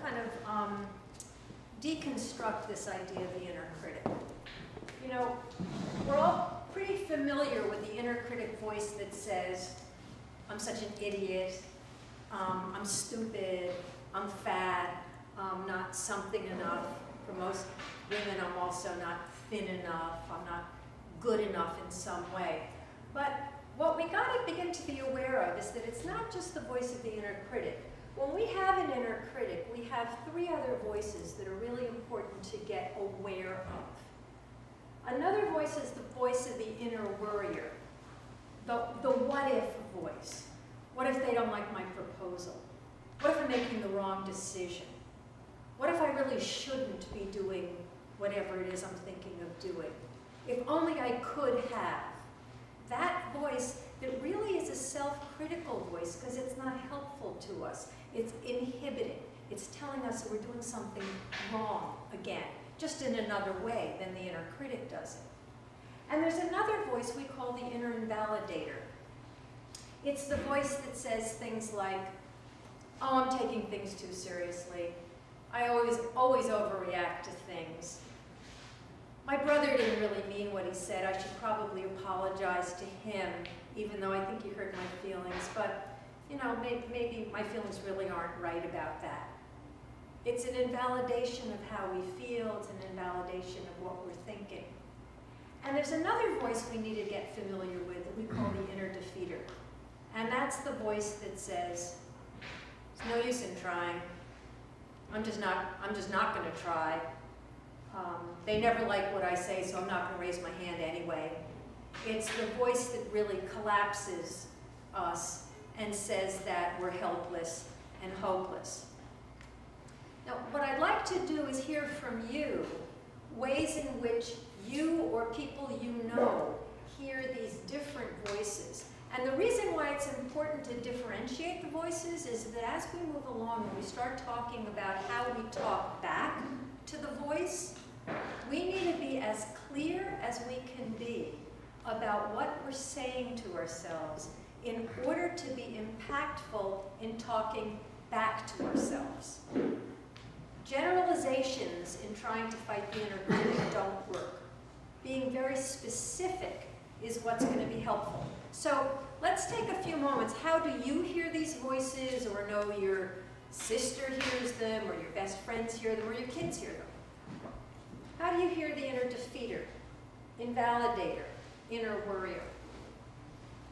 kind of deconstruct this idea of the inner critic. You know, we're all pretty familiar with the inner critic voice that says, I'm such an idiot, I'm stupid, I'm fat, I'm not something enough. For most women, I'm also not thin enough, I'm not good enough in some way. But what we got to begin to be aware of is that it's not just the voice of the inner critic. When we have an inner critic, we have three other voices that are really important to get aware of. Another voice is the voice of the inner worrier, the what if voice. What if they don't like my proposal? What if I'm making the wrong decision? What if I really shouldn't be doing whatever it is I'm thinking of doing? If only I could have. That voice that really is a self-critical voice because it's not helpful to us. It's inhibiting. It's telling us that we're doing something wrong again, just in another way than the inner critic does it. And there's another voice we call the inner invalidator. It's the voice that says things like, oh, I'm taking things too seriously. I always overreact to things. My brother didn't really mean what he said. I should probably apologize to him, even though I think he hurt my feelings. But, you know, maybe my feelings really aren't right about that. It's an invalidation of how we feel. It's an invalidation of what we're thinking. And there's another voice we need to get familiar with that we call the inner defeater. And that's the voice that says, it's no use in trying. I'm just not going to try. They never like what I say, so I'm not going to raise my hand anyway. It's the voice that really collapses us and says that we're helpless and hopeless. Now, what I'd like to do is hear from you ways in which you or people you know hear these different voices. And the reason why it's important to differentiate the voices is that as we move along and we start talking about how we talk back to the voice, we need to be as clear as we can be about what we're saying to ourselves in order to be impactful in talking back to ourselves. Generalizations in trying to fight the inner critic don't work. Being very specific is what's going to be helpful. So let's take a few moments. How do you hear these voices, or know your sister hears them, or your best friends hear them, or your kids hear them? How do you hear the inner defeater, invalidator, inner worrier?